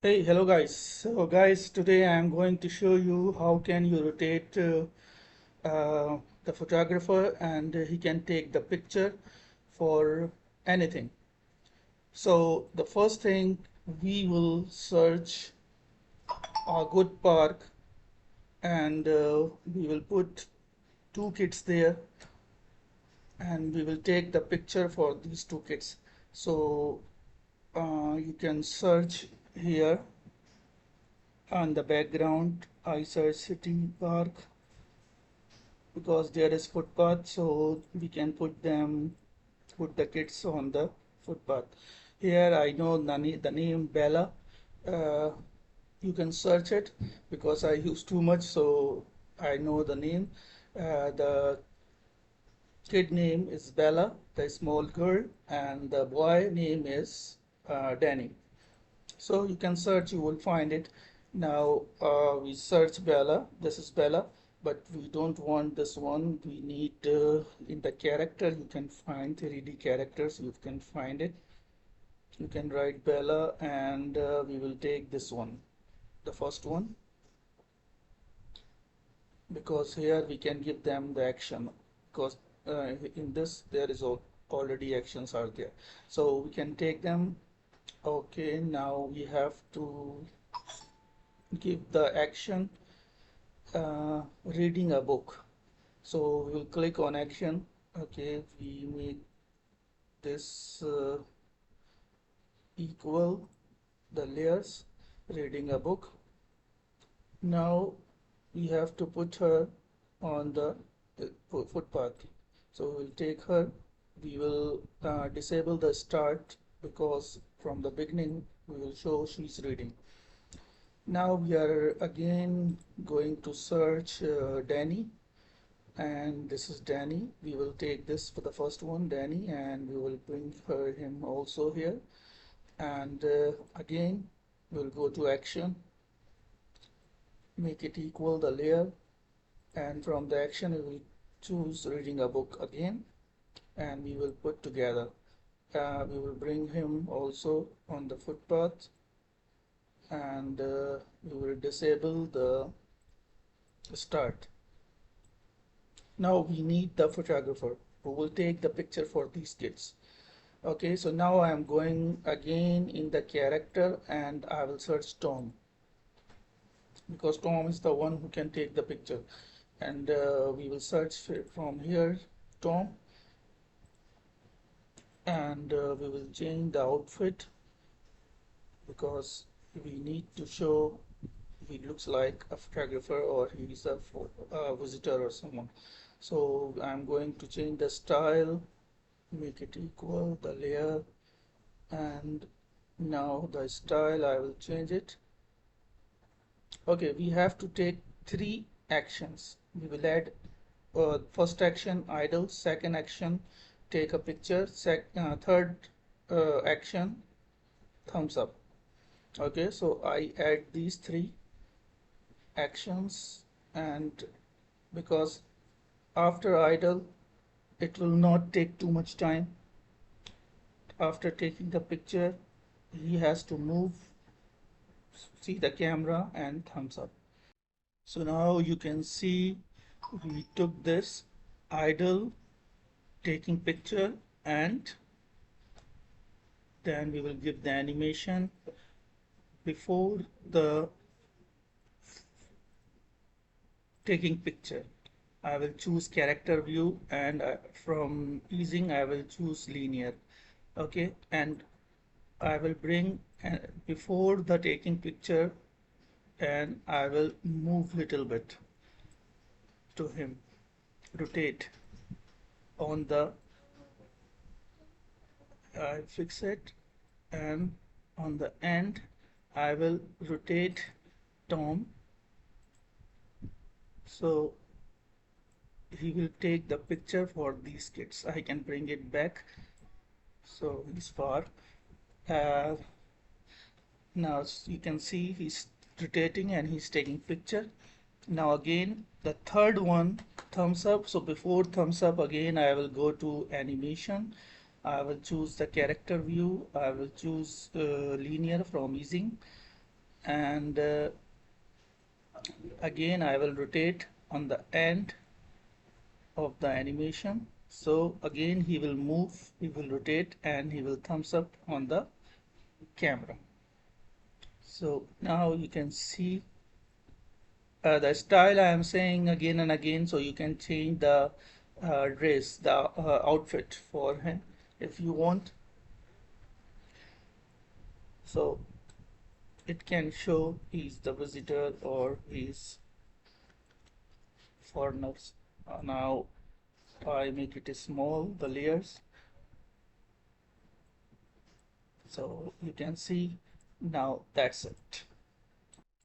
Hey, hello guys. So guys, today I am going to show you how can you rotate the photographer and he can take the picture for anything. So the first thing we will search a good park and we will put two kids there and we will take the picture for these two kids. So you can search here on the background. I search city park because there is footpath, so we can put the kids on the footpath. Here I know the name Bella. uh, you can search it because I use too much, so I know the name. The kid name is Bella, the small girl, and the boy name is Danny. So you can search, you will find it. Now we search Bella. This is Bella, but we don't want this one. We need in the character, you can find 3D characters. You can find it. You can write Bella, and we will take this one, the first one, because here we can give them the action. Because in this there is already actions are there, so we can take them. Okay, now we have to give the action reading a book. So we will click on action. Okay, we make this equal the layers, reading a book. Now we have to put her on the footpath. So we'll take her. We will disable the start because from the beginning we will show she's reading. Now we are again going to search Danny, and this is Danny. We will take this for the first one, Danny, and we will bring him also here. And again, we'll go to action, make it equal the layer, and from the action, we will choose reading a book again, and we will put together. We will bring him also on the footpath, and we will disable the start. Now we need the photographer who will take the picture for these kids. Okay, so now I am going again in the character and I will search Tom because Tom is the one who can take the picture. And we will search from here Tom, and we will change the outfit because we need to show he looks like a photographer or he is a visitor or someone. So I'm going to change the style, make it equal the layer, and now the style I will change it. Okay, we have to take three actions. We will add first action idle, second action take a picture, third action thumbs up. Okay, so I add these three actions, and because after idle it will not take too much time. After taking the picture he has to move, see the camera and thumbs up. So now you can see we took this idle, taking picture, and then we will give the animation before the taking picture. I will choose character view, and from easing I will choose linear. Okay, and I will bring before the taking picture, and I will move little bit to him, rotate on the I fix it, and on the end I will rotate Tom, so he will take the picture for these kids. I can bring it back so he's far. uh, Now you can see he's rotating and he's taking picture. Now again the third one, thumbs up. So before thumbs up again I will go to animation. I will choose the character view. I will choose linear from easing. and again I will rotate on the end of the animation. So again he will move, he will rotate, and he will thumbs up on the camera. So now you can see the style I am saying again and again, so you can change the dress, the outfit for him if you want. So it can show he's the visitor or he's foreigners. Now I make it small, the layers, so you can see. Now that's it.